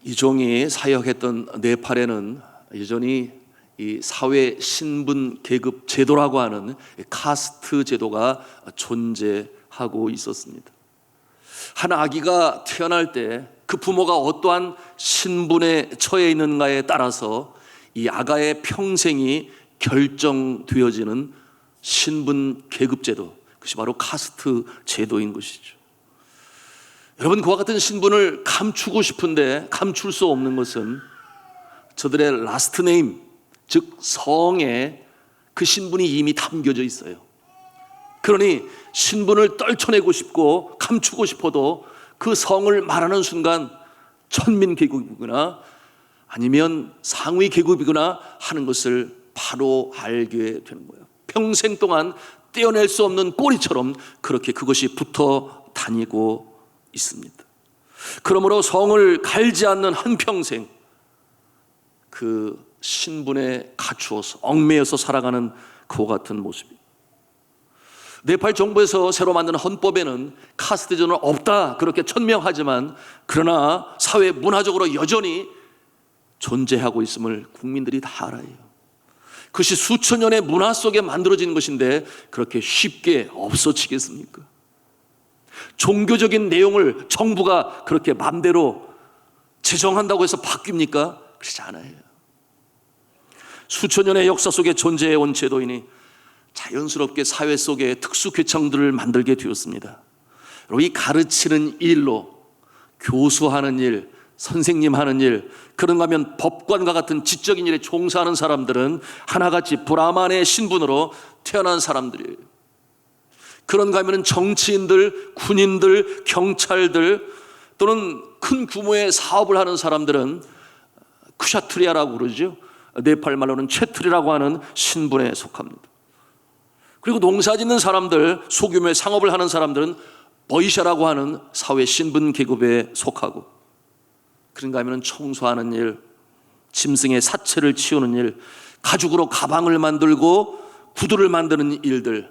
이종이 사역했던 네팔에는 여전히 이 사회 신분 계급 제도라고 하는 카스트 제도가 존재하고 있었습니다. 한 아기가 태어날 때 그 부모가 어떠한 신분에 처해 있는가에 따라서 이 아가의 평생이 결정되어지는 신분 계급 제도, 그것이 바로 카스트 제도인 것이죠. 여러분, 그와 같은 신분을 감추고 싶은데 감출 수 없는 것은 저들의 라스트 네임, 즉 성에 그 신분이 이미 담겨져 있어요. 그러니 신분을 떨쳐내고 싶고 감추고 싶어도 그 성을 말하는 순간 천민 계급이구나 아니면 상위 계급이구나 하는 것을 바로 알게 되는 거예요. 평생 동안 떼어낼 수 없는 꼬리처럼 그렇게 그것이 붙어 다니고 있습니다. 그러므로 성을 갈지 않는 한평생 그 신분에 갖추어서 얽매여서 살아가는 그와 같은 모습입니다. 네팔 정부에서 새로 만든 헌법에는 카스트 제도는 없다 그렇게 천명하지만, 그러나 사회 문화적으로 여전히 존재하고 있음을 국민들이 다 알아요. 그것이 수천 년의 문화 속에 만들어진 것인데 그렇게 쉽게 없어지겠습니까? 종교적인 내용을 정부가 그렇게 마음대로 제정한다고 해서 바뀝니까? 그렇지 않아요. 수천 년의 역사 속에 존재해온 제도이니 자연스럽게 사회 속에 특수 계층들을 만들게 되었습니다. 이 가르치는 일로, 교수하는 일, 선생님 하는 일, 그런가 하면 법관과 같은 지적인 일에 종사하는 사람들은 하나같이 브라만의 신분으로 태어난 사람들이에요. 그런가 하면 정치인들, 군인들, 경찰들 또는 큰 규모의 사업을 하는 사람들은 쿠샤트리아라고 그러죠. 네팔 말로는 채트리라고 하는 신분에 속합니다. 그리고 농사 짓는 사람들, 소규모의 상업을 하는 사람들은 버이샤라고 하는 사회 신분 계급에 속하고, 그런가 하면 청소하는 일, 짐승의 사체를 치우는 일, 가죽으로 가방을 만들고 구두를 만드는 일들,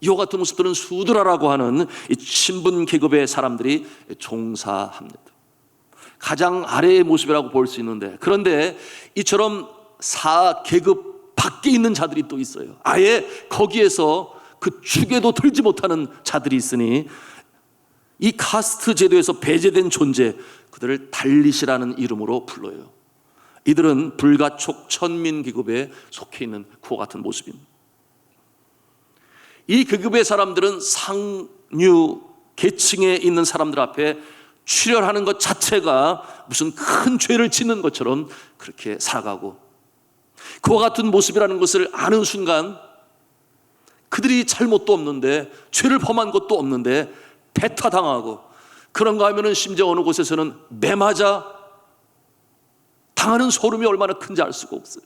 이와 같은 모습들은 수드라라고 하는 이 신분 계급의 사람들이 종사합니다. 가장 아래의 모습이라고 볼 수 있는데, 그런데 이처럼 4계급 밖에 있는 자들이 또 있어요. 아예 거기에서 그 축에도 들지 못하는 자들이 있으니 이 카스트 제도에서 배제된 존재, 그들을 달릿이라는 이름으로 불러요. 이들은 불가촉 천민 계급에 속해 있는 그와 같은 모습입니다. 이 계급의 사람들은 상류 계층에 있는 사람들 앞에 출혈하는 것 자체가 무슨 큰 죄를 짓는 것처럼 그렇게 살아가고, 그와 같은 모습이라는 것을 아는 순간 그들이 잘못도 없는데, 죄를 범한 것도 없는데 배타당하고, 그런가 하면은 심지어 어느 곳에서는 매맞아 당하는 소름이 얼마나 큰지 알 수가 없어요.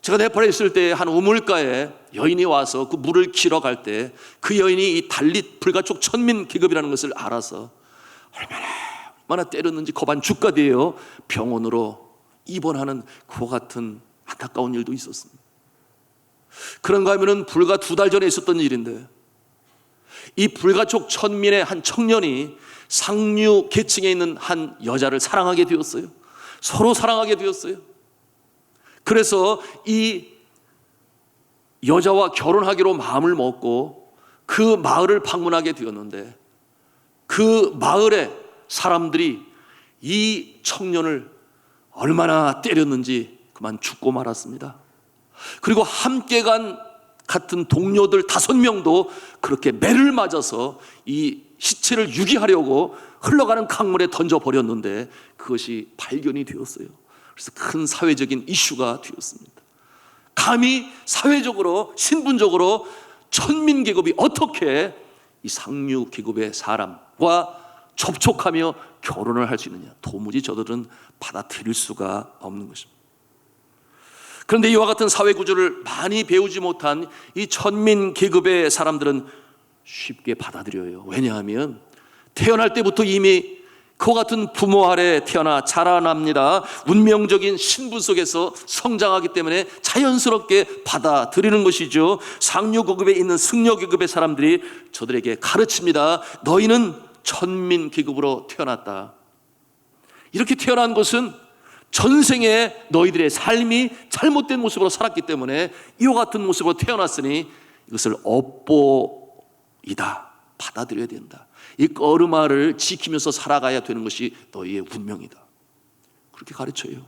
제가 네팔에 있을 때 한 우물가에 여인이 와서 그 물을 길어 갈 때 그 여인이 이 달릿 불가촉 천민 계급이라는 것을 알아서 얼마나 때렸는지 거반죽가 되어 병원으로 입원하는 그와 같은 안타까운 일도 있었습니다. 그런가 하면은 불과 2달 전에 있었던 일인데, 이 불가촉 천민의 한 청년이 상류 계층에 있는 한 여자를 사랑하게 되었어요. 서로 사랑하게 되었어요. 그래서 이 여자와 결혼하기로 마음을 먹고 그 마을을 방문하게 되었는데, 그 마을의 사람들이 이 청년을 얼마나 때렸는지 그만 죽고 말았습니다. 그리고 함께 간 같은 동료들 5명도 그렇게 매를 맞아서 이 시체를 유기하려고 흘러가는 강물에 던져버렸는데 그것이 발견이 되었어요. 그래서 큰 사회적인 이슈가 되었습니다. 감히 사회적으로, 신분적으로 천민 계급이 어떻게 이 상류 계급의 사람과 접촉하며 결혼을 할 수 있느냐, 도무지 저들은 받아들일 수가 없는 것입니다. 그런데 이와 같은 사회 구조를 많이 배우지 못한 이 천민 계급의 사람들은 쉽게 받아들여요. 왜냐하면 태어날 때부터 이미 그와 같은 부모 아래 태어나 자라납니다. 운명적인 신분 속에서 성장하기 때문에 자연스럽게 받아들이는 것이죠. 상류계급에 있는 승려계급의 사람들이 저들에게 가르칩니다. 너희는 천민 계급으로 태어났다. 이렇게 태어난 것은 전생에 너희들의 삶이 잘못된 모습으로 살았기 때문에 이와 같은 모습으로 태어났으니 이것을 업보이다. 받아들여야 된다. 이 거르마를 지키면서 살아가야 되는 것이 너희의 운명이다. 그렇게 가르쳐요.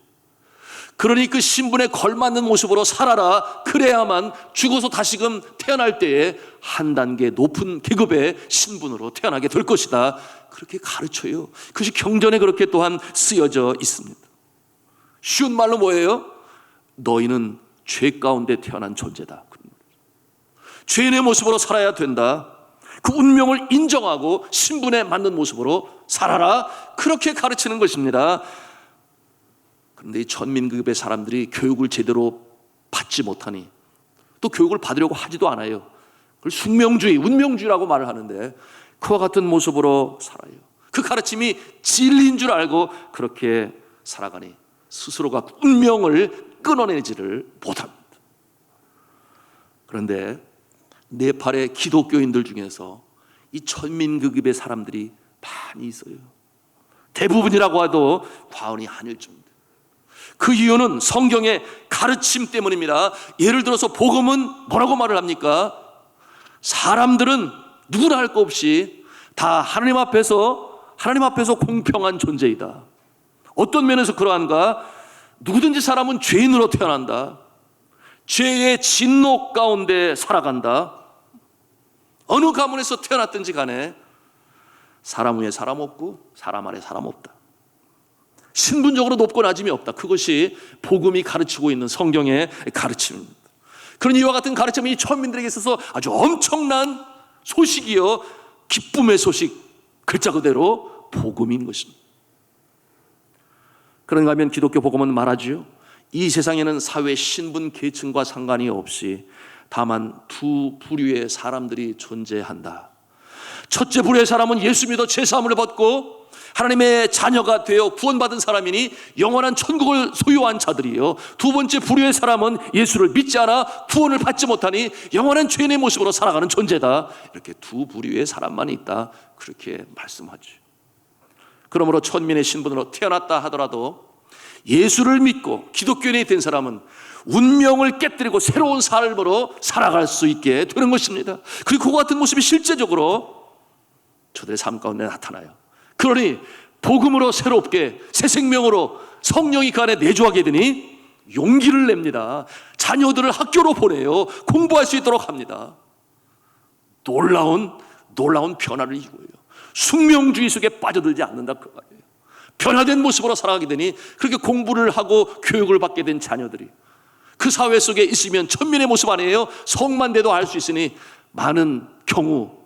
그러니 그 신분에 걸맞는 모습으로 살아라. 그래야만 죽어서 다시금 태어날 때에 한 단계 높은 계급의 신분으로 태어나게 될 것이다. 그렇게 가르쳐요. 그것이 경전에 그렇게 또한 쓰여져 있습니다. 쉬운 말로 뭐예요? 너희는 죄 가운데 태어난 존재다. 죄인의 모습으로 살아야 된다. 그 운명을 인정하고 신분에 맞는 모습으로 살아라. 그렇게 가르치는 것입니다. 그런데 이 천민급의 사람들이 교육을 제대로 받지 못하니 또 교육을 받으려고 하지도 않아요. 그걸 숙명주의, 운명주의라고 말을 하는데 그와 같은 모습으로 살아요. 그 가르침이 진리인 줄 알고 그렇게 살아가니 스스로가 운명을 끊어내지를 못합니다. 그런데 네팔의 기독교인들 중에서 이 천민급의 사람들이 많이 있어요. 대부분이라고 해도 과언이 아닐 정도. 그 이유는 성경의 가르침 때문입니다. 예를 들어서 복음은 뭐라고 말을 합니까? 사람들은 누구나 할 것 없이 다 하나님 앞에서 공평한 존재이다. 어떤 면에서 그러한가? 누구든지 사람은 죄인으로 태어난다. 죄의 진노 가운데 살아간다. 어느 가문에서 태어났든지 간에 사람 위에 사람 없고 사람 아래 사람 없다. 신분적으로 높고 낮음이 없다. 그것이 복음이 가르치고 있는 성경의 가르침입니다. 그런 이와 같은 가르침이 이 천민들에게 있어서 아주 엄청난 소식이요, 기쁨의 소식, 글자 그대로 복음인 것입니다. 그런가 하면 기독교 복음은 말하지요, 이 세상에는 사회 신분 계층과 상관이 없이 다만 두 부류의 사람들이 존재한다. 첫째 부류의 사람은 예수 믿어 죄사함을 받고 하나님의 자녀가 되어 구원받은 사람이니 영원한 천국을 소유한 자들이요, 두 번째 부류의 사람은 예수를 믿지 않아 구원을 받지 못하니 영원한 죄인의 모습으로 살아가는 존재다. 이렇게 두 부류의 사람만 있다. 그렇게 말씀하죠. 그러므로 천민의 신분으로 태어났다 하더라도 예수를 믿고 기독교인이 된 사람은 운명을 깨뜨리고 새로운 삶으로 살아갈 수 있게 되는 것입니다. 그리고 그와 같은 모습이 실제적으로 저들의 삶 가운데 나타나요. 그러니 복음으로 새롭게 새 생명으로 성령이 그 안에 내주하게 되니 용기를 냅니다. 자녀들을 학교로 보내요. 공부할 수 있도록 합니다. 놀라운 변화를 이루어요. 숙명주의 속에 빠져들지 않는다 그 말이에요. 변화된 모습으로 살아가게 되니 그렇게 공부를 하고 교육을 받게 된 자녀들이 그 사회 속에 있으면 천민의 모습 아니에요. 성만 돼도 알 수 있으니 많은 경우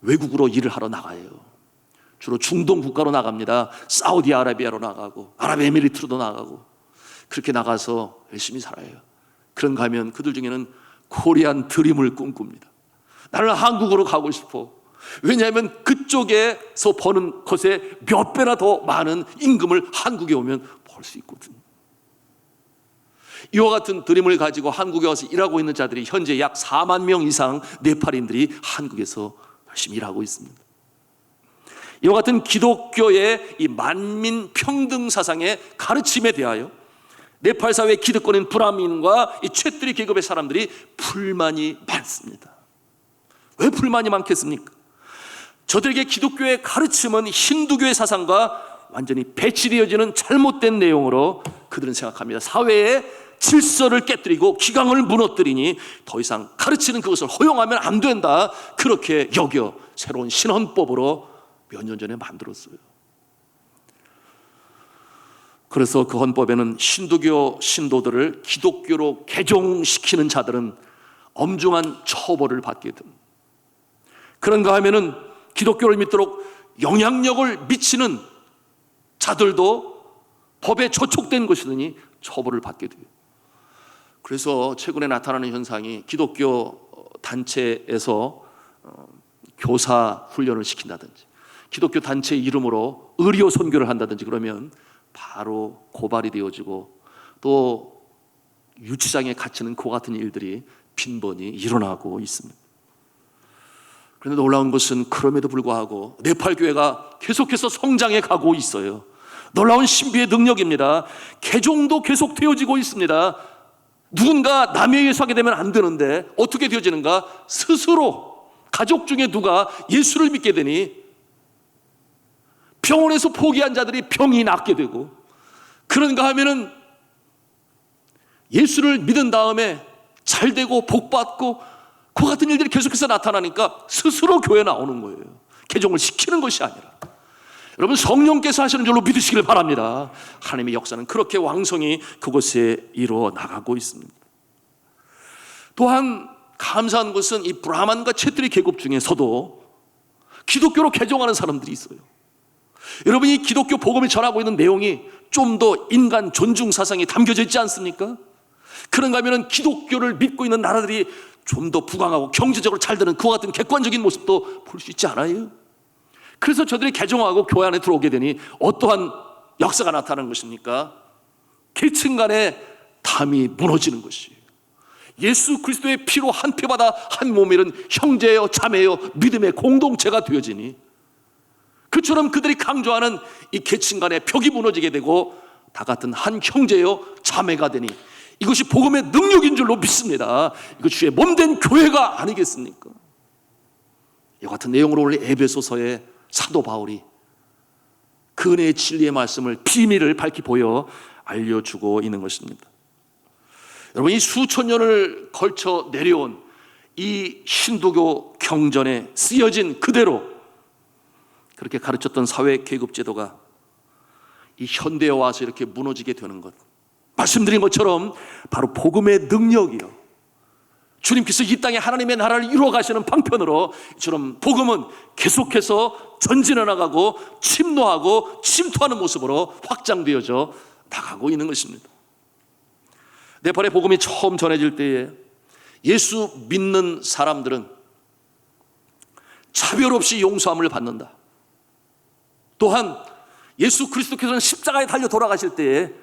외국으로 일을 하러 나가요. 주로 중동 국가로 나갑니다. 사우디아라비아로 나가고 아랍에미리트로도 나가고 그렇게 나가서 열심히 살아요. 그런가 하면 그들 중에는 코리안 드림을 꿈꿉니다. 나는 한국으로 가고 싶어. 왜냐하면 그쪽에서 버는 것에 몇 배나 더 많은 임금을 한국에 오면 벌 수 있거든요. 이와 같은 드림을 가지고 한국에 와서 일하고 있는 자들이 현재 약 4만 명 이상 네팔인들이 한국에서 열심히 일하고 있습니다. 이와 같은 기독교의 이 만민 평등 사상의 가르침에 대하여 네팔 사회의 기득권인 브라민과 이 채뜨리 계급의 사람들이 불만이 많습니다. 왜 불만이 많겠습니까? 저들에게 기독교의 가르침은 힌두교의 사상과 완전히 배치되어지는 잘못된 내용으로 그들은 생각합니다. 사회의 질서를 깨뜨리고 기강을 무너뜨리니 더 이상 가르치는 그것을 허용하면 안 된다. 그렇게 여겨 새로운 신헌법으로 몇 년 전에 만들었어요. 그래서 그 헌법에는 힌두교 신도들을 기독교로 개종시키는 자들은 엄중한 처벌을 받게 됩니다. 그런가 하면은 기독교를 믿도록 영향력을 미치는 자들도 법에 저촉된 것이더니 처벌을 받게 돼요. 그래서 최근에 나타나는 현상이 기독교 단체에서 교사 훈련을 시킨다든지 기독교 단체 이름으로 의료 선교를 한다든지 그러면 바로 고발이 되어지고 또 유치장에 갇히는 그와 같은 일들이 빈번히 일어나고 있습니다. 그런데 놀라운 것은 그럼에도 불구하고 네팔 교회가 계속해서 성장해 가고 있어요. 놀라운 신비의 능력입니다. 개종도 계속 되어지고 있습니다. 누군가 남에 의해서 하게 되면 안 되는데 어떻게 되어지는가? 스스로 가족 중에 누가 예수를 믿게 되니 병원에서 포기한 자들이 병이 낫게 되고, 그런가 하면은 예수를 믿은 다음에 잘 되고 복 받고 그 같은 일들이 계속해서 나타나니까 스스로 교회에 나오는 거예요. 개종을 시키는 것이 아니라. 여러분, 성령께서 하시는 줄로 믿으시길 바랍니다. 하나님의 역사는 그렇게 왕성히 그곳에 이루어 나가고 있습니다. 또한 감사한 것은 이 브라만과 쳇트리 계급 중에서도 기독교로 개종하는 사람들이 있어요. 여러분, 이 기독교 복음을 전하고 있는 내용이 좀 더 인간 존중 사상이 담겨져 있지 않습니까? 그런가 하면 기독교를 믿고 있는 나라들이 좀 더 부강하고 경제적으로 잘 되는 그와 같은 객관적인 모습도 볼 수 있지 않아요? 그래서 저들이 개종하고 교회 안에 들어오게 되니 어떠한 역사가 나타나는 것입니까? 계층 간의 담이 무너지는 것이에요. 예수 그리스도의 피로 한 피바다 한 몸이는 형제요 자매요 믿음의 공동체가 되어지니, 그처럼 그들이 강조하는 이 계층 간의 벽이 무너지게 되고 다 같은 한 형제요 자매가 되니 이것이 복음의 능력인 줄로 믿습니다. 이거 주의 몸된 교회가 아니겠습니까? 이와 같은 내용으로 오늘 에베소서의 사도 바울이 그 은혜의 진리의 말씀을 비밀을 밝히 보여 알려주고 있는 것입니다. 여러분, 이 수천 년을 걸쳐 내려온 이 신도교 경전에 쓰여진 그대로 그렇게 가르쳤던 사회 계급 제도가 이 현대에 와서 이렇게 무너지게 되는 것, 말씀드린 것처럼 바로 복음의 능력이요, 주님께서 이 땅에 하나님의 나라를 이루어 가시는 방편으로 이처럼 복음은 계속해서 전진해 나가고 침노하고 침투하는 모습으로 확장되어져 나가고 있는 것입니다. 네팔의 복음이 처음 전해질 때에 예수 믿는 사람들은 차별 없이 용서함을 받는다. 또한 예수 그리스도께서는 십자가에 달려 돌아가실 때에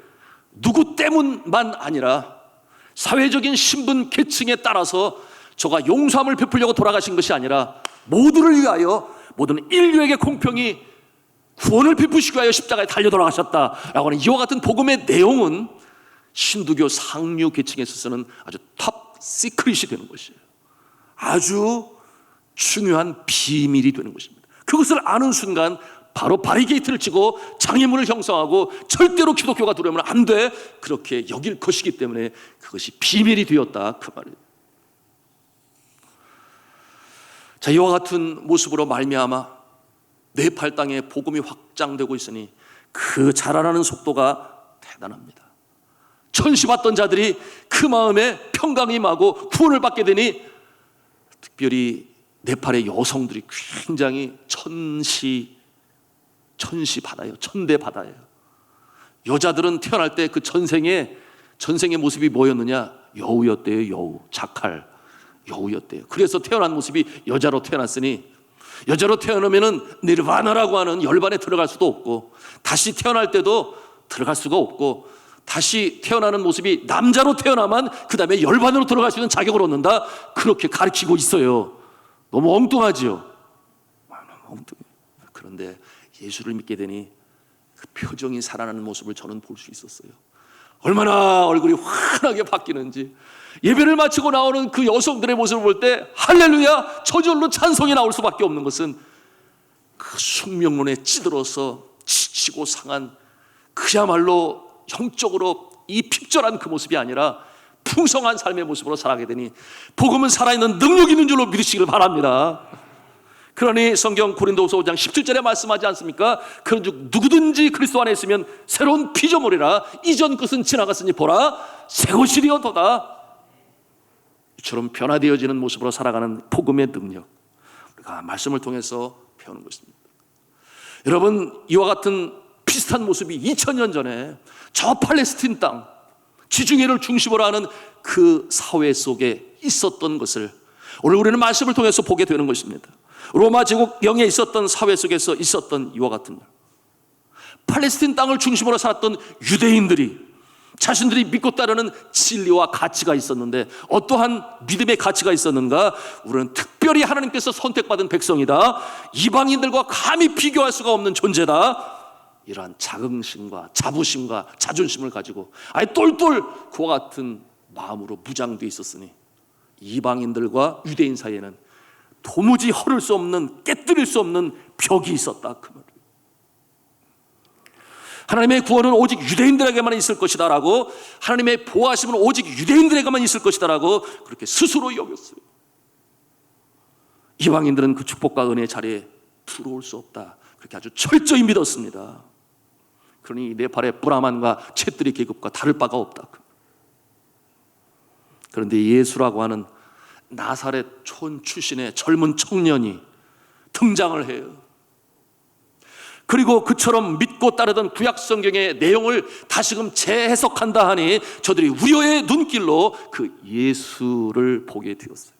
누구 때문만 아니라 사회적인 신분 계층에 따라서 저가 용서함을 베풀려고 돌아가신 것이 아니라 모두를 위하여, 모든 인류에게 공평히 구원을 베푸시기 위하여 십자가에 달려 돌아가셨다라고 하는 이와 같은 복음의 내용은 신두교 상류 계층에 있어서는 아주 탑 시크릿이 되는 것이에요. 아주 중요한 비밀이 되는 것입니다. 그것을 아는 순간 바로 바리게이트를 치고 장애물을 형성하고 절대로 기독교가 들어오면 안 돼, 그렇게 여길 것이기 때문에 그것이 비밀이 되었다, 그 말이에요. 자, 이와 같은 모습으로 말미암아 네팔 땅에 복음이 확장되고 있으니 그 자라나는 속도가 대단합니다. 천시받던 자들이 그 마음에 평강이 임하고 구원을 받게 되니 특별히 네팔의 여성들이 굉장히 천시 받아요. 천대 받아요. 여자들은 태어날 때 그 전생의 모습이 뭐였느냐? 여우였대요. 여우, 자칼, 여우였대요. 그래서 태어난 모습이 여자로 태어났으니, 여자로 태어나면은 니르바나라고 하는 열반에 들어갈 수도 없고, 다시 태어날 때도 들어갈 수가 없고, 다시 태어나는 모습이 남자로 태어나만 그 다음에 열반으로 들어갈 수 있는 자격을 얻는다, 그렇게 가르치고 있어요. 너무 엉뚱하죠? 너무 엉뚱해요. 그런데 예수를 믿게 되니 그 표정이 살아나는 모습을 저는 볼 수 있었어요. 얼마나 얼굴이 환하게 바뀌는지. 예배를 마치고 나오는 그 여성들의 모습을 볼 때 할렐루야, 저절로 찬송이 나올 수밖에 없는 것은 그 숙명론에 찌들어서 지치고 상한, 그야말로 영적으로 이 핍절한 그 모습이 아니라 풍성한 삶의 모습으로 살아가게 되니 복음은 살아있는 능력이 있는 줄로 믿으시길 바랍니다. 그러니 성경 고린도후서 5장 17절에 말씀하지 않습니까? 그런즉 누구든지 그리스도 안에 있으면 새로운 피조물이라, 이전 것은 지나갔으니 보라 새 것이 되었도다. 이처럼 변화되어지는 모습으로 살아가는 복음의 능력, 우리가 말씀을 통해서 배우는 것입니다. 여러분, 이와 같은 비슷한 모습이 2000년 전에 저 팔레스틴 땅, 지중해를 중심으로 하는 그 사회 속에 있었던 것을 오늘 우리는 말씀을 통해서 보게 되는 것입니다. 로마 제국령에 있었던 사회 속에서 있었던 이와 같은 일, 팔레스틴 땅을 중심으로 살았던 유대인들이 자신들이 믿고 따르는 진리와 가치가 있었는데, 어떠한 믿음의 가치가 있었는가? 우리는 특별히 하나님께서 선택받은 백성이다, 이방인들과 감히 비교할 수가 없는 존재다, 이러한 자긍심과 자부심과 자존심을 가지고 아예 똘똘 그와 같은 마음으로 무장되어 있었으니 이방인들과 유대인 사이에는 도무지 허를 수 없는, 깨뜨릴 수 없는 벽이 있었다, 그 말이에요. 하나님의 구원은 오직 유대인들에게만 있을 것이다 라고, 하나님의 보호하심은 오직 유대인들에게만 있을 것이다 라고 그렇게 스스로 여겼어요. 이방인들은 그 축복과 은혜의 자리에 들어올 수 없다, 그렇게 아주 철저히 믿었습니다. 그러니 네팔의 브라만과 쳇들이 계급과 다를 바가 없다. 그런데 예수라고 하는 나사렛 촌 출신의 젊은 청년이 등장을 해요. 그리고 그처럼 믿고 따르던 구약 성경의 내용을 다시금 재해석한다 하니 저들이 우려의 눈길로 그 예수를 보게 되었어요.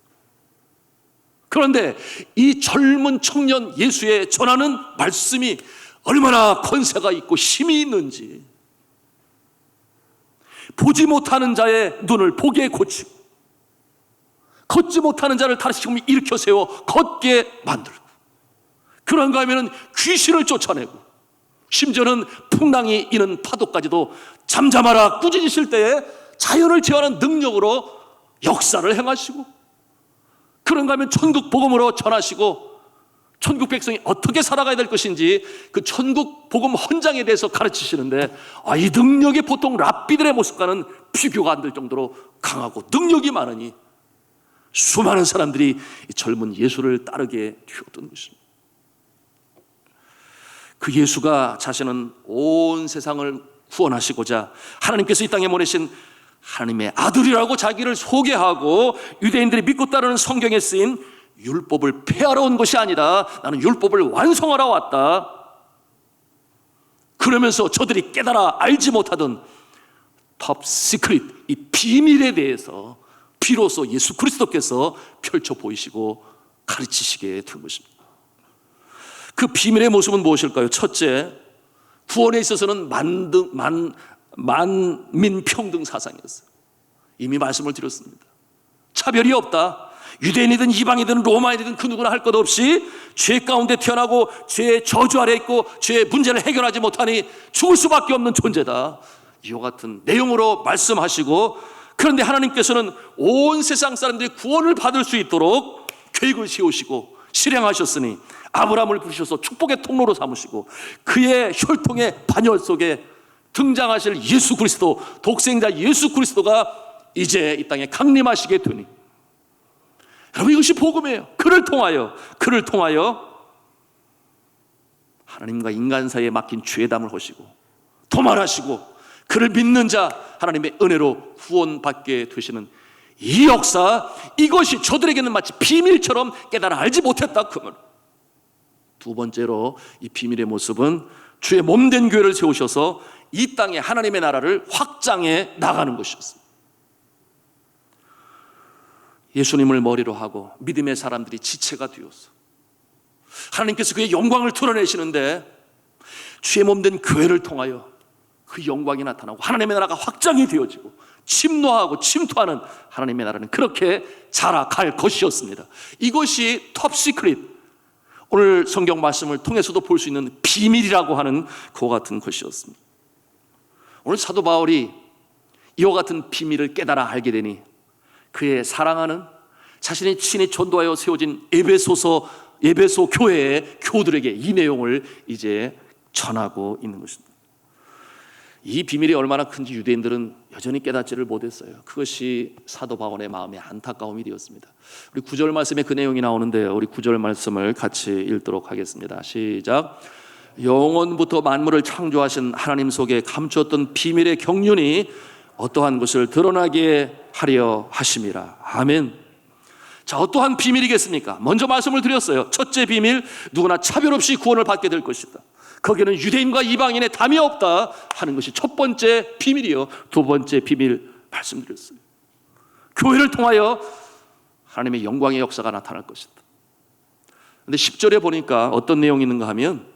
그런데 이 젊은 청년 예수의 전하는 말씀이 얼마나 권세가 있고 힘이 있는지, 보지 못하는 자의 눈을 보게 고치고 걷지 못하는 자를 다시금 일으켜 세워 걷게 만들고, 그런가 하면 귀신을 쫓아내고, 심지어는 풍랑이 이는 파도까지도 잠잠하라 꾸짖으실 때에 자연을 제어하는 능력으로 역사를 행하시고, 그런가 하면 천국 복음으로 전하시고, 천국 백성이 어떻게 살아가야 될 것인지 그 천국 복음 헌장에 대해서 가르치시는데, 이 능력이 보통 랍비들의 모습과는 비교가 안 될 정도로 강하고 능력이 많으니 수많은 사람들이 이 젊은 예수를 따르게 되었던 것입니다. 그 예수가 자신은 온 세상을 구원하시고자 하나님께서 이 땅에 보내신 하나님의 아들이라고 자기를 소개하고, 유대인들이 믿고 따르는 성경에 쓰인 율법을 폐하러 온 것이 아니라 나는 율법을 완성하러 왔다, 그러면서 저들이 깨달아 알지 못하던 톱 시크릿, 이 비밀에 대해서 비로소 예수 그리스도께서 펼쳐 보이시고 가르치시게 된 것입니다. 그 비밀의 모습은 무엇일까요? 첫째, 구원에 있어서는 만민 평등 사상이었어요. 이미 말씀을 드렸습니다. 차별이 없다. 유대인이든 이방이든 로마인이든 그 누구나 할 것 없이 죄 가운데 태어나고 죄의 저주 아래 있고 죄의 문제를 해결하지 못하니 죽을 수밖에 없는 존재다, 이와 같은 내용으로 말씀하시고, 그런데 하나님께서는 온 세상 사람들이 구원을 받을 수 있도록 계획을 세우시고 실행하셨으니 아브라함을 부르셔서 축복의 통로로 삼으시고, 그의 혈통의 반열 속에 등장하실 예수 그리스도, 독생자 예수 그리스도가 이제 이 땅에 강림하시게 되니, 여러분, 이것이 복음이에요. 그를 통하여 하나님과 인간 사이에 막힌 죄담을 하시고 도말하시고, 그를 믿는 자 하나님의 은혜로 구원받게 되시는 이 역사, 이것이 저들에게는 마치 비밀처럼 깨달아 알지 못했다, 그 말. 두 번째로 이 비밀의 모습은 주의 몸된 교회를 세우셔서 이 땅에 하나님의 나라를 확장해 나가는 것이었습니다. 예수님을 머리로 하고 믿음의 사람들이 지체가 되어서 하나님께서 그의 영광을 드러내시는데, 주의 몸된 교회를 통하여 그 영광이 나타나고 하나님의 나라가 확장이 되어지고 침노하고 침투하는 하나님의 나라는 그렇게 자라갈 것이었습니다. 이것이 톱 시크릿, 오늘 성경 말씀을 통해서도 볼 수 있는 비밀이라고 하는 그와 같은 것이었습니다. 오늘 사도 바울이 이와 같은 비밀을 깨달아 알게 되니 그의 사랑하는, 자신이 친히 전도하여 세워진 에베소 교회의 교우들에게 이 내용을 이제 전하고 있는 것입니다. 이 비밀이 얼마나 큰지 유대인들은 여전히 깨닫지를 못했어요. 그것이 사도 바울의 마음의 안타까움이 되었습니다. 우리 9절 말씀에 그 내용이 나오는데요, 우리 9절 말씀을 같이 읽도록 하겠습니다. 시작. 영원부터 만물을 창조하신 하나님 속에 감추었던 비밀의 경륜이 어떠한 것을 드러나게 하려 하심이라. 아멘. 자, 어떠한 비밀이겠습니까? 먼저 말씀을 드렸어요. 첫째 비밀, 누구나 차별 없이 구원을 받게 될 것이다. 거기에는 유대인과 이방인의 담이 없다 하는 것이 첫 번째 비밀이요. 두 번째 비밀 말씀드렸어요. 교회를 통하여 하나님의 영광의 역사가 나타날 것이다. 근데 10절에 보니까 어떤 내용이 있는가 하면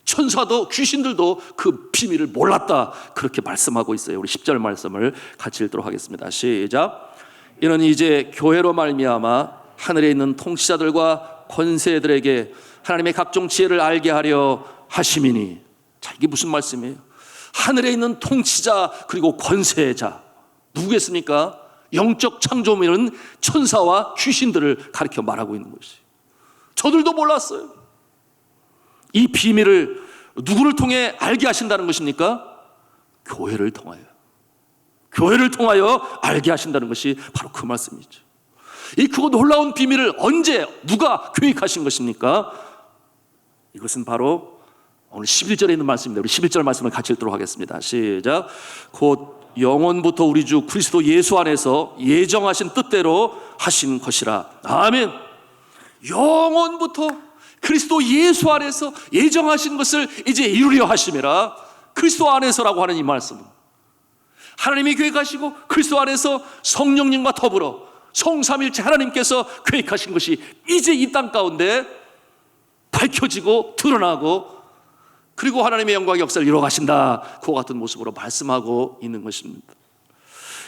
천사도 귀신들도 그 비밀을 몰랐다, 그렇게 말씀하고 있어요. 우리 10절 말씀을 같이 읽도록 하겠습니다. 시작. 이는 이제 교회로 말미암아 하늘에 있는 통치자들과 권세들에게 하나님의 각종 지혜를 알게 하려 하심이니. 자, 이게 무슨 말씀이에요? 하늘에 있는 통치자 그리고 권세자 누구겠습니까? 영적 창조물은 천사와 귀신들을 가리켜 말하고 있는 것이. 저들도 몰랐어요. 이 비밀을 누구를 통해 알게 하신다는 것입니까? 교회를 통하여. 교회를 통하여 알게 하신다는 것이 바로 그 말씀이죠. 이 크고 놀라운 비밀을 언제 누가 교육하신 것입니까? 이것은 바로 오늘 11절에 있는 말씀입니다. 우리 11절 말씀을 같이 읽도록 하겠습니다. 시작. 곧 영원부터 우리 주 그리스도 예수 안에서 예정하신 뜻대로 하신 것이라. 아멘. 영원부터 그리스도 예수 안에서 예정하신 것을 이제 이루려 하심이라. 그리스도 안에서라고 하는 이 말씀은 하나님이 계획하시고 그리스도 안에서 성령님과 더불어 성삼일체 하나님께서 계획하신 것이 이제 이 땅 가운데 밝혀지고 드러나고, 그리고 하나님의 영광의 역사를 이루어 가신다, 그와 같은 모습으로 말씀하고 있는 것입니다.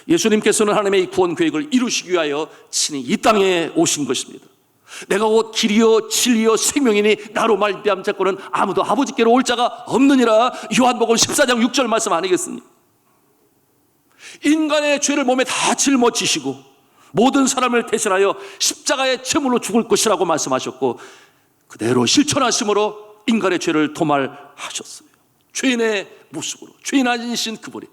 예수님께서는 하나님의 구원 계획을 이루시기 위하여 친히 이 땅에 오신 것입니다. 내가 곧 길이요 진리요 생명이니 나로 말미암 자고는 아무도 아버지께로 올 자가 없느니라. 요한복음 14장 6절 말씀 아니겠습니까? 인간의 죄를 몸에 다 짊어지시고 모든 사람을 대신하여 십자가의 제물로 죽을 것이라고 말씀하셨고, 그대로 실천하심으로 인간의 죄를 도말하셨어요. 죄인의 모습으로 죄인 아니신 그분이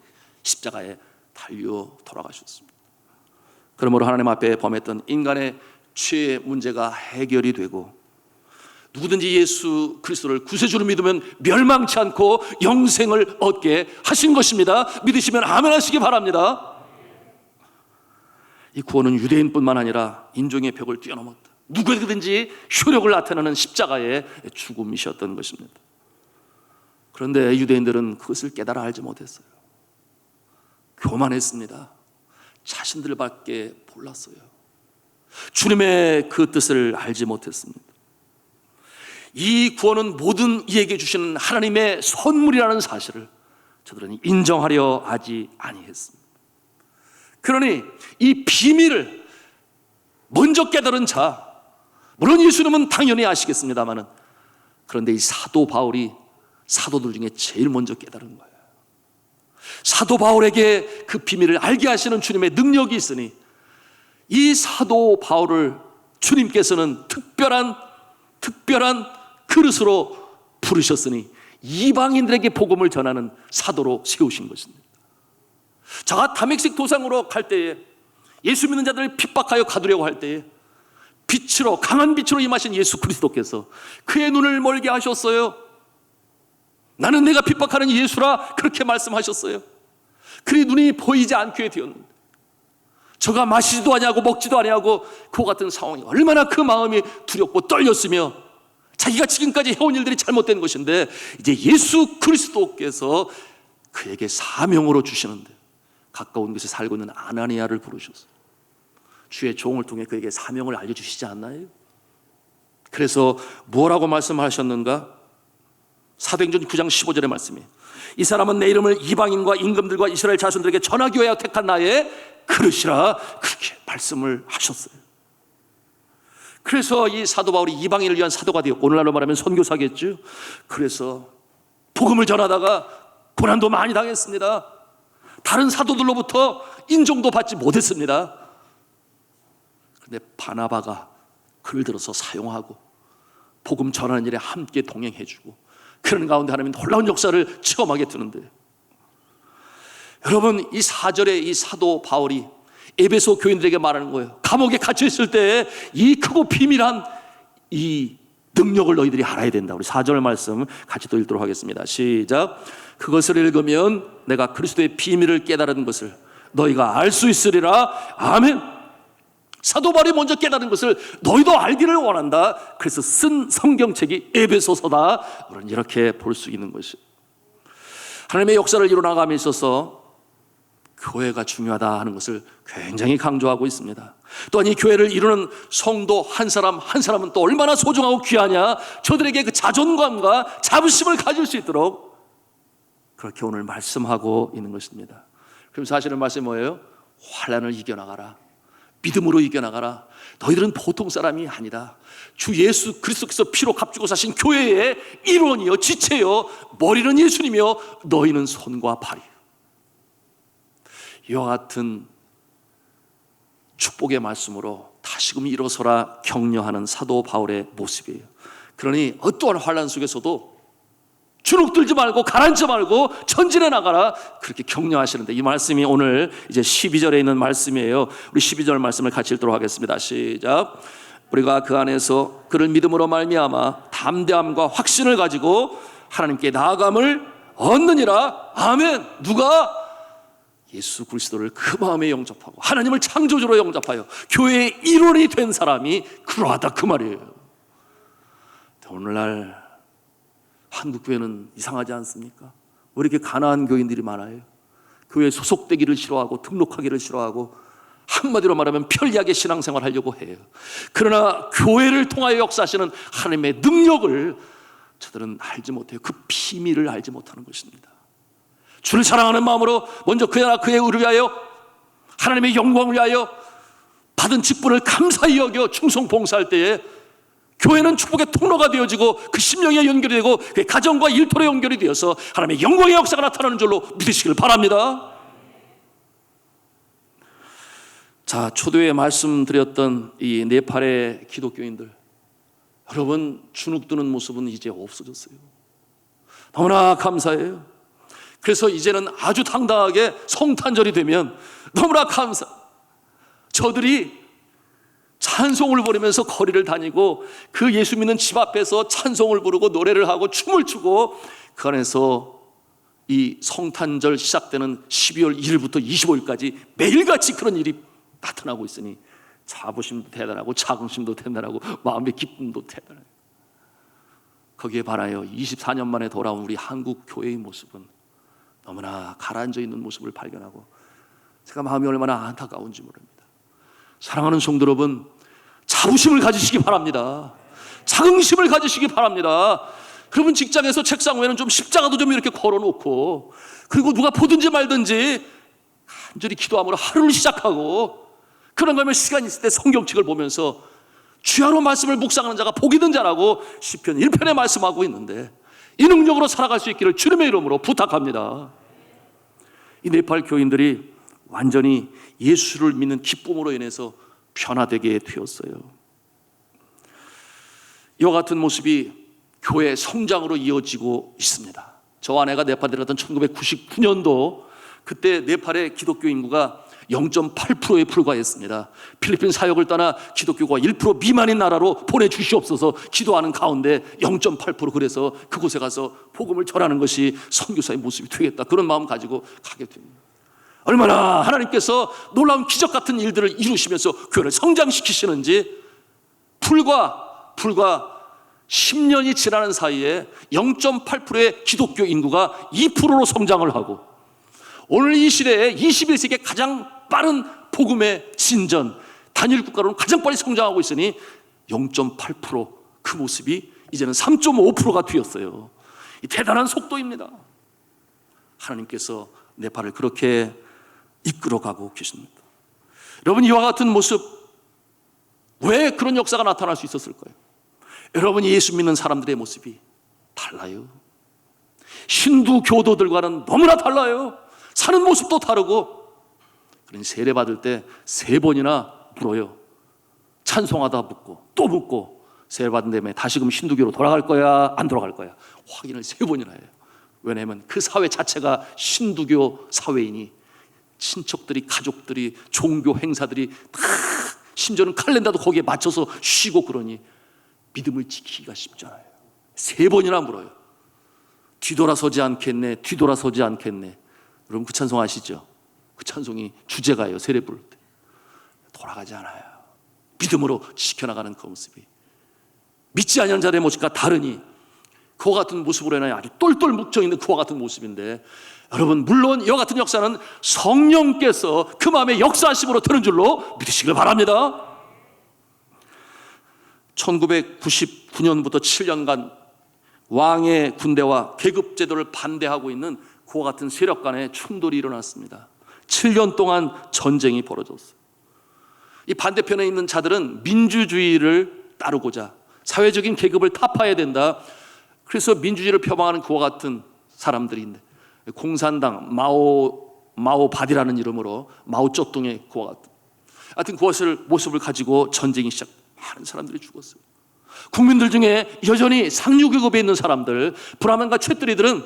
십자가에 달려 돌아가셨습니다. 그러므로 하나님 앞에 범했던 인간의 죄의 문제가 해결이 되고, 누구든지 예수 그리스도를 구세주로 믿으면 멸망치 않고 영생을 얻게 하신 것입니다. 믿으시면 아멘 하시기 바랍니다. 이 구원은 유대인뿐만 아니라 인종의 벽을 뛰어넘었다, 누구에게든지 효력을 나타내는 십자가의 죽음이셨던 것입니다. 그런데 유대인들은 그것을 깨달아 알지 못했어요. 교만했습니다. 자신들밖에 몰랐어요. 주님의 그 뜻을 알지 못했습니다. 이 구원은 모든 이에게 주시는 하나님의 선물이라는 사실을 저들은 인정하려 하지 아니했습니다. 그러니 이 비밀을 먼저 깨달은 자, 물론 예수님은 당연히 아시겠습니다만은, 그런데 이 사도 바울이 사도들 중에 제일 먼저 깨달은 거예요. 사도 바울에게 그 비밀을 알게 하시는 주님의 능력이 있으니 이 사도 바울을 주님께서는 특별한 그릇으로 부르셨으니 이방인들에게 복음을 전하는 사도로 세우신 것입니다. 저가 다메섹 도상으로 갈 때에 예수 믿는 자들을 핍박하여 가두려고 할 때에 빛으로, 강한 빛으로 임하신 예수 그리스도께서 그의 눈을 멀게 하셨어요. 나는 내가 핍박하는 예수라, 그렇게 말씀하셨어요. 그의 눈이 보이지 않게 되었는데, 저가 마시지도 아니하고 먹지도 아니하고 그와 같은 상황이 얼마나 그 마음이 두렵고 떨렸으며, 자기가 지금까지 해온 일들이 잘못된 것인데 이제 예수 그리스도께서 그에게 사명으로 주시는데 가까운 곳에 살고 있는 아나니아를 부르셨어요. 주의 종을 통해 그에게 사명을 알려주시지 않나요? 그래서 뭐라고 말씀하셨는가? 사도행전 9장 15절의 말씀이에요. 이 사람은 내 이름을 이방인과 임금들과 이스라엘 자손들에게 전하기 위하여 택한 나의 그릇이라, 그렇게 말씀을 하셨어요. 그래서 이 사도 바울이 이방인을 위한 사도가 되었고, 오늘날로 말하면 선교사겠죠. 그래서 복음을 전하다가 고난도 많이 당했습니다. 다른 사도들로부터 인정도 받지 못했습니다. 그런데 바나바가 그를 들어서 사용하고 복음 전하는 일에 함께 동행해주고, 그런 가운데 하나님은 놀라운 역사를 체험하게 되는데, 여러분, 이 4절에 이 사도 바울이 에베소 교인들에게 말하는 거예요. 감옥에 갇혀 있을 때 이 크고 비밀한 이 능력을 너희들이 알아야 된다. 우리 4절 말씀 같이 또 읽도록 하겠습니다. 시작. 그것을 읽으면 내가 그리스도의 비밀을 깨달은 것을 너희가 알 수 있으리라. 아멘. 사도 바울이 먼저 깨달은 것을 너희도 알기를 원한다. 그래서 쓴 성경책이 에베소서다. 우리는 이렇게 볼 수 있는 것이, 하나님의 역사를 이루어나감에 있어서 교회가 중요하다 하는 것을 굉장히 강조하고 있습니다. 또한 이 교회를 이루는 성도 한 사람 한 사람은 또 얼마나 소중하고 귀하냐, 저들에게 그 자존감과 자부심을 가질 수 있도록 그렇게 오늘 말씀하고 있는 것입니다. 그럼 사실은 말씀이 뭐예요? 환난을 이겨나가라, 믿음으로 이겨나가라. 너희들은 보통 사람이 아니다. 주 예수 그리스도께서 피로 값주고 사신 교회의 일원이요 지체요, 머리는 예수님이요 너희는 손과 발이요. 이와 같은 축복의 말씀으로 다시금 일어서라 격려하는 사도 바울의 모습이에요. 그러니 어떠한 환난 속에서도 주눅들지 말고 가라앉지 말고 전진해 나가라, 그렇게 격려하시는데, 이 말씀이 오늘 이제 12절에 있는 말씀이에요. 우리 12절 말씀을 같이 읽도록 하겠습니다. 시작. 우리가 그 안에서 그를 믿음으로 말미암아 담대함과 확신을 가지고 하나님께 나아감을 얻느니라. 아멘. 누가? 예수 그리스도를 그 마음에 영접하고 하나님을 창조주로 영접하여 교회의 일원이 된 사람이 그러하다, 그 말이에요. 오늘날 한국 교회는 이상하지 않습니까? 왜 이렇게 가난한 교인들이 많아요? 교회에 소속되기를 싫어하고 등록하기를 싫어하고 한마디로 말하면 편리하게 신앙생활 하려고 해요. 그러나 교회를 통하여 역사하시는 하나님의 능력을 저들은 알지 못해요. 그 비밀을 알지 못하는 것입니다. 주를 사랑하는 마음으로 먼저 그의 의를 위하여 하나님의 영광을 위하여 받은 직분을 감사히 여겨 충성 봉사할 때에 교회는 축복의 통로가 되어지고 그 심령에 연결이 되고 그 가정과 일터로 연결이 되어서 하나님의 영광의 역사가 나타나는 줄로 믿으시길 바랍니다. 자, 초도에 말씀드렸던 이 네팔의 기독교인들, 여러분 주눅드는 모습은 이제 없어졌어요. 너무나 감사해요. 그래서 이제는 아주 당당하게 성탄절이 되면 너무나 감사, 저들이 찬송을 부르면서 거리를 다니고 그 예수 믿는 집 앞에서 찬송을 부르고 노래를 하고 춤을 추고 그 안에서 이 성탄절 시작되는 12월 1일부터 25일까지 매일같이 그런 일이 나타나고 있으니 자부심도 대단하고 자긍심도 대단하고 마음의 기쁨도 대단해요. 거기에 반하여 24년 만에 돌아온 우리 한국 교회의 모습은 너무나 가라앉아 있는 모습을 발견하고 제가 마음이 얼마나 안타까운지 모릅니다. 사랑하는 성도 여러분, 자부심을 가지시기 바랍니다. 자긍심을 가지시기 바랍니다. 여러분 직장에서 책상 위에는 좀 십자가도 좀 이렇게 걸어놓고, 그리고 누가 보든지 말든지 간절히 기도함으로 하루를 시작하고, 그런 거면 시간 있을 때 성경책을 보면서 주야로 말씀을 묵상하는 자가 복이 든 자라고 시편 1편에 말씀하고 있는데, 이 능력으로 살아갈 수 있기를 주님의 이름으로 부탁합니다. 이 네팔 교인들이 완전히 예수를 믿는 기쁨으로 인해서 변화되게 되었어요. 이와 같은 모습이 교회 성장으로 이어지고 있습니다. 저와 아내가 네팔에 들었던 1999년도, 그때 네팔의 기독교 인구가 0.8%에 불과했습니다. 필리핀 사역을 떠나 기독교가 1% 미만인 나라로 보내주시옵소서 기도하는 가운데 0.8%, 그래서 그곳에 가서 복음을 전하는 것이 선교사의 모습이 되겠다, 그런 마음 가지고 가게 됩니다. 얼마나 하나님께서 놀라운 기적 같은 일들을 이루시면서 교회를 성장시키시는지, 불과 10년이 지나는 사이에 0.8%의 기독교 인구가 2%로 성장을 하고, 오늘 이 시대에 21세기에 가장 빠른 복음의 진전, 단일 국가로는 가장 빨리 성장하고 있으니 0.8%, 그 모습이 이제는 3.5%가 되었어요. 이 대단한 속도입니다. 하나님께서 네팔을 그렇게 이끌어가고 계십니다. 여러분, 이와 같은 모습, 왜 그런 역사가 나타날 수 있었을까요? 여러분이 예수 믿는 사람들의 모습이 달라요. 힌두 교도들과는 너무나 달라요. 사는 모습도 다르고, 그러니 세례 받을 때 3번이나 물어요. 찬송하다 묻고 또 묻고, 세례 받은 다음에 다시금 힌두교로 돌아갈 거야 안 돌아갈 거야 확인을 3번이나 해요. 왜냐하면 그 사회 자체가 힌두교 사회이니 친척들이, 가족들이, 종교 행사들이 다, 심지어는 칼렌더도 거기에 맞춰서 쉬고, 그러니 믿음을 지키기가 쉽잖아요. 3번이나 물어요. 뒤돌아서지 않겠네, 뒤돌아서지 않겠네. 여러분 그 찬송 아시죠? 그 찬송이 주제가예요. 세례 부를 때 돌아가지 않아요. 믿음으로 지켜나가는 그 모습이 믿지 않는 자들의 모습과 다르니 그와 같은 모습으로 인하여 아주 똘똘 묵혀있는 그와 같은 모습인데, 여러분 물론 이와 같은 역사는 성령께서 그 마음에 역사하심으로 되는 줄로 믿으시길 바랍니다. 1999년부터 7년간 왕의 군대와 계급제도를 반대하고 있는 그와 같은 세력 간의 충돌이 일어났습니다. 7년 동안 전쟁이 벌어졌어요. 이 반대편에 있는 자들은 민주주의를 따르고자 사회적인 계급을 타파해야 된다, 그래서 민주주의를 표방하는 그와 같은 사람들인데, 공산당 마오바디라는 이름으로 마오쩌둥의 그와 같은, 하여튼 그것을 모습을 가지고 전쟁이 시작. 많은 사람들이 죽었어요. 국민들 중에 여전히 상류계급에 있는 사람들, 브라만과 쳇들이들은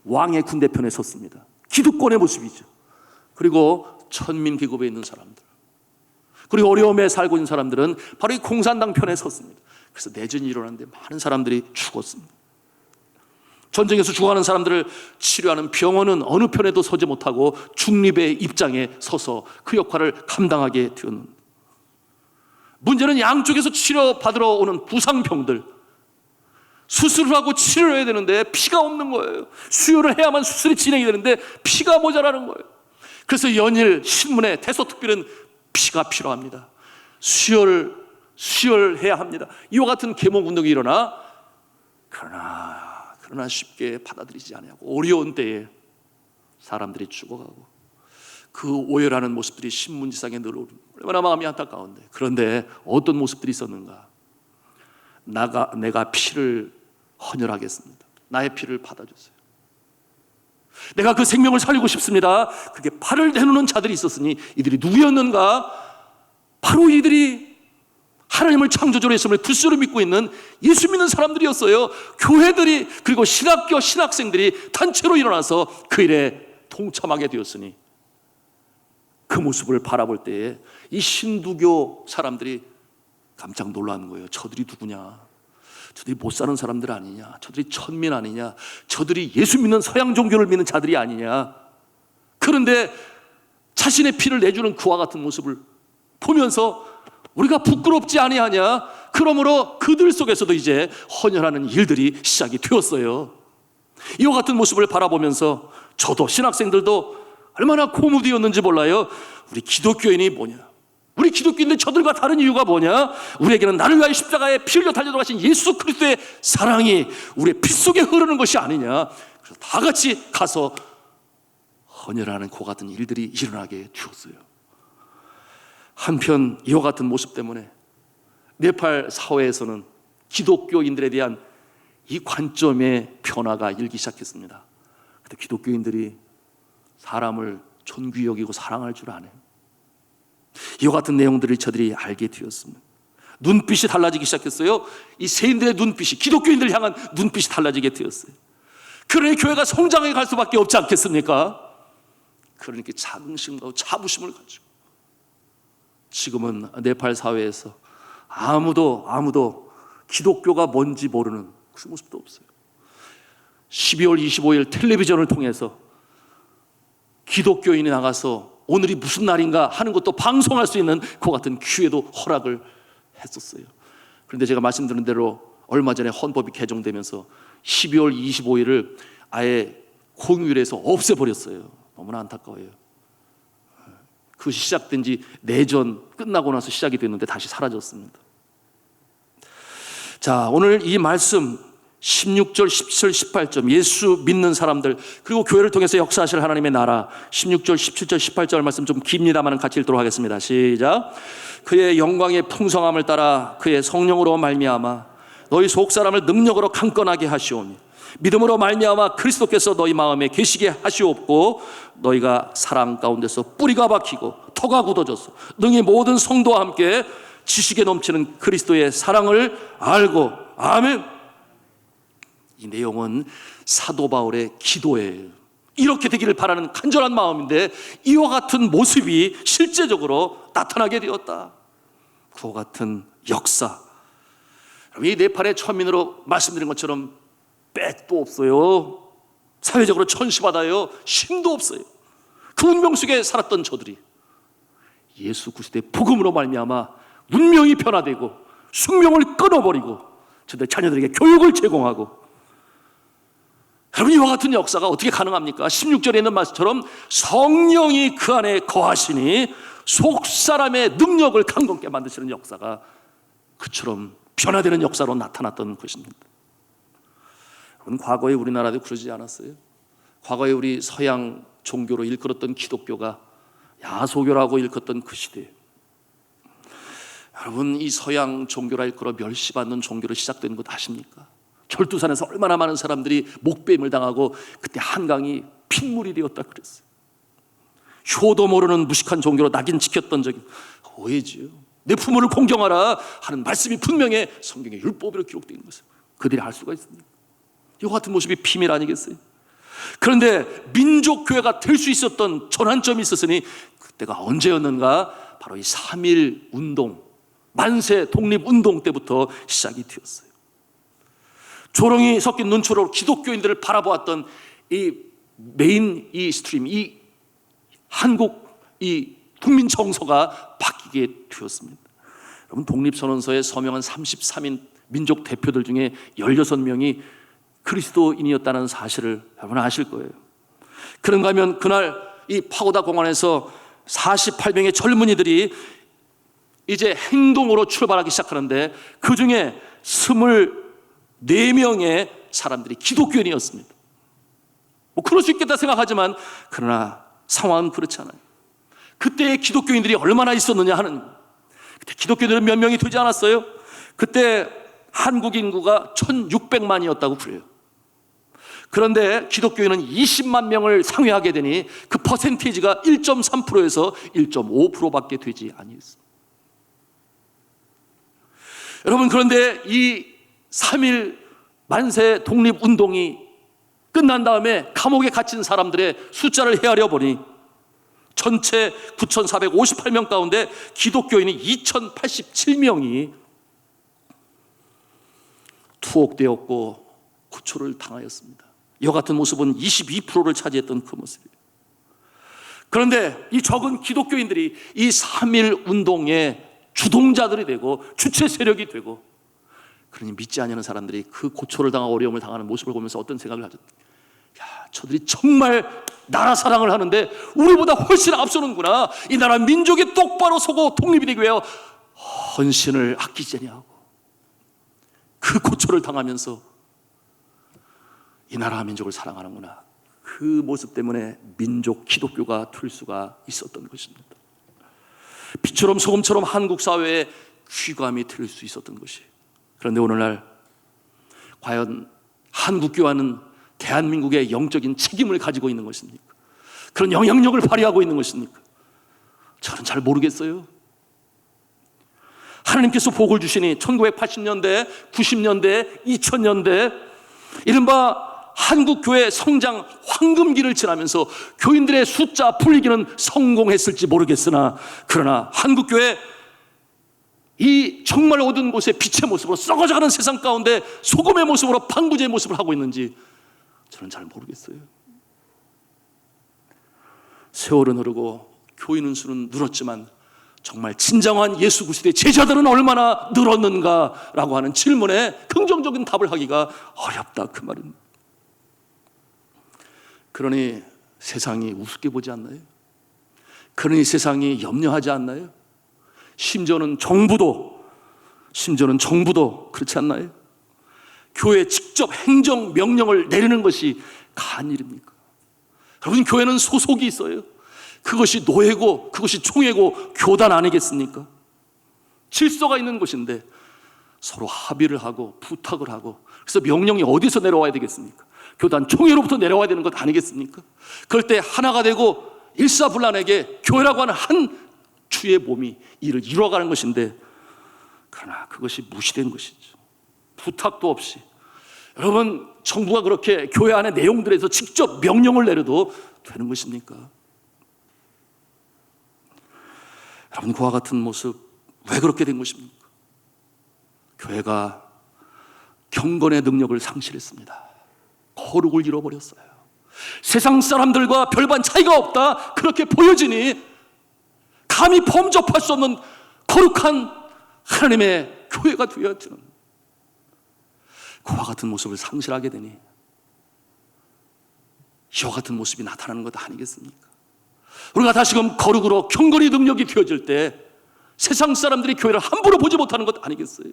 왕의 군대편에 섰습니다. 기득권의 모습이죠. 그리고 천민계급에 있는 사람들, 그리고 어려움에 살고 있는 사람들은 바로 이 공산당 편에 섰습니다. 그래서 내전이 일어났는데 많은 사람들이 죽었습니다. 전쟁에서 죽어가는 사람들을 치료하는 병원은 어느 편에도 서지 못하고 중립의 입장에 서서 그 역할을 감당하게 되었는데, 문제는 양쪽에서 치료받으러 오는 부상병들, 수술을 하고 치료를 해야 되는데 피가 없는 거예요. 수혈을 해야만 수술이 진행이 되는데 피가 모자라는 거예요. 그래서 연일 신문에 대서특필은 피가 필요합니다, 수혈해야 합니다, 이와 같은 계몽운동이 일어나, 그러나 쉽게 받아들이지 않냐고 어려운 때에 사람들이 죽어가고 그 오열하는 모습들이 신문지상에 늘어오르는, 얼마나 마음이 안타까운데, 그런데 어떤 모습들이 있었는가? 내가 피를 헌혈하겠습니다, 나의 피를 받아주세요, 내가 그 생명을 살리고 싶습니다, 그게 팔을 내놓는 자들이 있었으니 이들이 누구였는가? 바로 이들이 하나님을 창조주로 예수님을 그리스도로 믿고 있는 예수 믿는 사람들이었어요. 교회들이, 그리고 신학교 신학생들이 단체로 일어나서 그 일에 동참하게 되었으니, 그 모습을 바라볼 때에 이 신두교 사람들이 깜짝 놀라는 거예요. 저들이 누구냐? 저들이 못 사는 사람들 아니냐? 저들이 천민 아니냐? 저들이 예수 믿는 서양 종교를 믿는 자들이 아니냐? 그런데 자신의 피를 내주는 그와 같은 모습을 보면서 우리가 부끄럽지 아니하냐? 그러므로 그들 속에서도 이제 헌혈하는 일들이 시작이 되었어요. 이와 같은 모습을 바라보면서 저도, 신학생들도 얼마나 고무되었는지 몰라요. 우리 기독교인이 뭐냐? 우리 기독교인들 저들과 다른 이유가 뭐냐? 우리에게는 나를 위하여 십자가에 피 흘려 달려 돌아가신 예수 그리스도의 사랑이 우리의 피 속에 흐르는 것이 아니냐? 그래서 다 같이 가서 헌혈하는 그 같은 일들이 일어나게 되었어요. 한편 이와 같은 모습 때문에 네팔 사회에서는 기독교인들에 대한 이 관점의 변화가 일기 시작했습니다. 그때 기독교인들이 사람을 존귀 여기고 사랑할 줄 아네. 이와 같은 내용들을 저들이 알게 되었습니다. 눈빛이 달라지기 시작했어요. 이 세인들의 눈빛이, 기독교인들을 향한 눈빛이 달라지게 되었어요. 그러니 교회가 성장해 갈 수밖에 없지 않겠습니까? 그러니까 자긍심과 자부심을 가지고 지금은 네팔 사회에서 아무도 기독교가 뭔지 모르는 그 모습도 없어요. 12월 25일 텔레비전을 통해서 기독교인이 나가서 오늘이 무슨 날인가 하는 것도 방송할 수 있는 그 같은 기회도 허락을 했었어요. 그런데 제가 말씀드린 대로 얼마 전에 헌법이 개정되면서 12월 25일을 아예 공휴일에서 없애버렸어요. 너무나 안타까워요. 그 시작된 지 내전 끝나고 나서 시작이 됐는데 다시 사라졌습니다. 자, 오늘 이 말씀 16절, 17절, 18절, 예수 믿는 사람들, 그리고 교회를 통해서 역사하실 하나님의 나라, 16절, 17절, 18절 말씀 좀 깁니다만 같이 읽도록 하겠습니다. 시작. 그의 영광의 풍성함을 따라 그의 성령으로 말미암아 너희 속사람을 능력으로 강건하게 하시오니 믿음으로 말미암아 그리스도께서 너희 마음에 계시게 하시옵고 너희가 사랑 가운데서 뿌리가 박히고 터가 굳어져서 능히 모든 성도와 함께 지식에 넘치는 그리스도의 사랑을 알고. 아멘. 이 내용은 사도 바울의 기도예요. 이렇게 되기를 바라는 간절한 마음인데 이와 같은 모습이 실제적으로 나타나게 되었다. 그와 같은 역사. 이 네팔의 천민으로 말씀드린 것처럼 백도 없어요. 사회적으로 천시받아요. 힘도 없어요. 그 운명 속에 살았던 저들이 예수 그리스도의 복음으로 말미암아 운명이 변화되고 숙명을 끊어버리고 저들 자녀들에게 교육을 제공하고 여러분, 이와 같은 역사가 어떻게 가능합니까? 16절에 있는 말씀처럼 성령이 그 안에 거하시니 속사람의 능력을 강건케 만드시는 역사가 그처럼 변화되는 역사로 나타났던 것입니다. 여러분, 과거에 우리나라도 그러지 않았어요? 과거에 우리 서양 종교로 일컬었던 기독교가 야소교라고 일컫던 그 시대에, 여러분, 이 서양 종교라 일컬어 멸시받는 종교로 시작된 것 아십니까? 결두산에서 얼마나 많은 사람들이 목배임을 당하고 그때 한강이 핏물이 되었다 그랬어요. 효도 모르는 무식한 종교로 낙인 찍혔던 적이 오해지요. 내 부모를 공경하라 하는 말씀이 분명히 성경의 율법으로 기록되어 있는 것을 그들이 알 수가 있습니까? 이와 같은 모습이 비밀 아니겠어요? 그런데 민족교회가 될 수 있었던 전환점이 있었으니 그때가 언제였는가? 바로 이 3.1 운동, 만세 독립운동 때부터 시작이 되었어요. 조롱이 섞인 눈초로 기독교인들을 바라보았던 이 메인 이 스트림, 이 한국 이 국민 정서가 바뀌게 되었습니다. 여러분, 독립선언서에 서명한 33인 민족 대표들 중에 16명이 그리스도인이었다는 사실을 여러분 아실 거예요. 그런가 하면 그날 이 파고다 공원에서 48명의 젊은이들이 이제 행동으로 출발하기 시작하는데 그 중에 24명의 사람들이 기독교인이었습니다. 뭐 그럴 수 있겠다 생각하지만 그러나 상황은 그렇지 않아요. 그때 기독교인들이 얼마나 있었느냐 하는, 그때 기독교인들은 몇 명이 되지 않았어요. 그때 한국 인구가 1600만이었다고 그래요. 그런데 기독교인은 20만 명을 상회하게 되니 그 퍼센테이지가 1.3%에서 1.5%밖에 되지 아니했습니다. 여러분, 그런데 이 3.1 만세 독립운동이 끝난 다음에 감옥에 갇힌 사람들의 숫자를 헤아려 보니 전체 9,458명 가운데 기독교인이 2,087명이 투옥되었고 구초를 당하였습니다. 이와 같은 모습은 22%를 차지했던 그 모습이에요. 그런데 이 적은 기독교인들이 이 3.1 운동의 주동자들이 되고 주체 세력이 되고, 그러니 믿지 않는 사람들이 그 고초를 당하고 어려움을 당하는 모습을 보면서 어떤 생각을 하죠? 야, 저들이 정말 나라 사랑을 하는데 우리보다 훨씬 앞서는구나. 이 나라 민족이 똑바로 서고 독립이 되기 위하여 헌신을 아끼지 아니하고 그 고초를 당하면서 이 나라 민족을 사랑하는구나. 그 모습 때문에 민족 기독교가 될 수가 있었던 것입니다. 빛처럼 소금처럼 한국 사회에 귀감이 될 수 있었던 것이. 그런데 오늘날 과연 한국교회는 대한민국의 영적인 책임을 가지고 있는 것입니까? 그런 영향력을 발휘하고 있는 것입니까? 저는 잘 모르겠어요. 하나님께서 복을 주시니 1980년대, 90년대, 2000년대 이른바 한국교회 성장 황금기를 지나면서 교인들의 숫자 불리기는 성공했을지 모르겠으나, 그러나 한국교회 이 정말 어두운 곳에 빛의 모습으로 썩어져가는 세상 가운데 소금의 모습으로 방부제의 모습을 하고 있는지 저는 잘 모르겠어요. 세월은 흐르고 교인은 수는 늘었지만 정말 진정한 예수 그리스도의 제자들은 얼마나 늘었는가라고 하는 질문에 긍정적인 답을 하기가 어렵다, 그 말입니다. 그러니 세상이 우습게 보지 않나요? 그러니 세상이 염려하지 않나요? 심지어는 정부도 그렇지 않나요? 교회 직접 행정 명령을 내리는 것이 가한 일입니까? 여러분, 교회는 소속이 있어요. 그것이 노예고 그것이 총회고 교단 아니겠습니까? 질서가 있는 곳인데 서로 합의를 하고 부탁을 하고, 그래서 명령이 어디서 내려와야 되겠습니까? 교단 총회로부터 내려와야 되는 것 아니겠습니까? 그럴 때 하나가 되고 일사불란하게 교회라고 하는 한 주의 몸이 이를 이루어가는 것인데, 그러나 그것이 무시된 것이죠. 부탁도 없이. 여러분, 정부가 그렇게 교회 안의 내용들에서 직접 명령을 내려도 되는 것입니까? 여러분, 그와 같은 모습 왜 그렇게 된 것입니까? 교회가 경건의 능력을 상실했습니다. 거룩을 잃어버렸어요. 세상 사람들과 별반 차이가 없다 그렇게 보여지니 감히 범접할 수 없는 거룩한 하나님의 교회가 되어야지는, 그와 같은 모습을 상실하게 되니 이와 같은 모습이 나타나는 것 아니겠습니까? 우리가 다시금 거룩으로 경건의 능력이 되어질 때 세상 사람들이 교회를 함부로 보지 못하는 것 아니겠어요?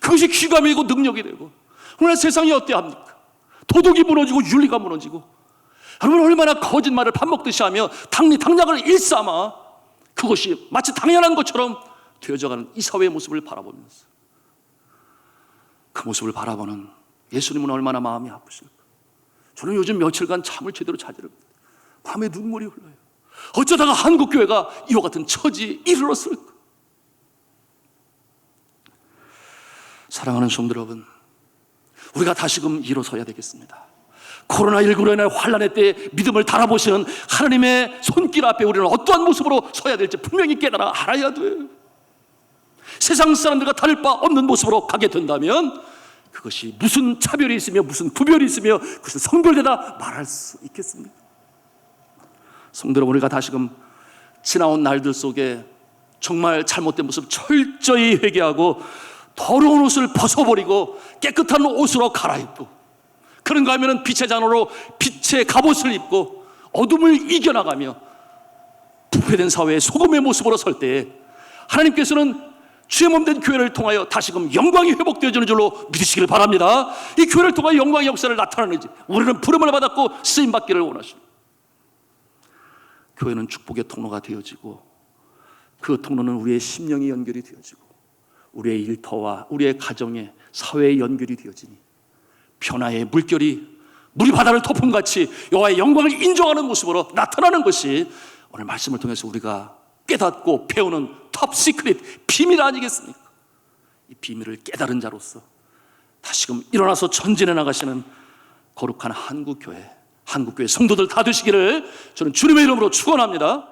그것이 귀감이고 능력이 되고, 오늘 세상이 어때합니까? 도덕이 무너지고 윤리가 무너지고, 여러분 얼마나 거짓말을 밥 먹듯이 하며 당약을 일삼아 그것이 마치 당연한 것처럼 되어져가는 이 사회의 모습을 바라보면서, 그 모습을 바라보는 예수님은 얼마나 마음이 아프실까? 저는 요즘 며칠간 잠을 제대로 자지를 못해요. 밤에 눈물이 흘러요. 어쩌다가 한국교회가 이와 같은 처지에 이르렀을까? 사랑하는 성도 여러분, 우리가 다시금 일어서야 되겠습니다. 코로나19로 인한 환난의 때에 믿음을 달아보시는 하나님의 손길 앞에 우리는 어떠한 모습으로 서야 될지 분명히 깨달아 알아야 돼요. 세상 사람들과 다를 바 없는 모습으로 가게 된다면 그것이 무슨 차별이 있으며 무슨 구별이 있으며 그것은 성별되다 말할 수 있겠습니까? 성도 여러분, 우리가 다시금 지나온 날들 속에 정말 잘못된 모습 철저히 회개하고 더러운 옷을 벗어버리고 깨끗한 옷으로 갈아입고, 그런가 하면 빛의 장로로 빛의 갑옷을 입고 어둠을 이겨나가며 부패된 사회의 소금의 모습으로 설 때에 하나님께서는 주의 몸된 교회를 통하여 다시금 영광이 회복되어지는 줄로 믿으시길 바랍니다. 이 교회를 통하여 영광의 역사를 나타내는지 우리는 부름을 받았고 쓰임받기를 원하십니다. 교회는 축복의 통로가 되어지고, 그 통로는 우리의 심령이 연결이 되어지고 우리의 일터와 우리의 가정에 사회의 연결이 되어지니 변화의 물결이 물이 바다를 덮음같이 여호와의 영광을 인정하는 모습으로 나타나는 것이 오늘 말씀을 통해서 우리가 깨닫고 배우는 톱 시크릿 비밀 아니겠습니까? 이 비밀을 깨달은 자로서 다시금 일어나서 전진해 나가시는 거룩한 한국교회 성도들 다 되시기를 저는 주님의 이름으로 축원합니다.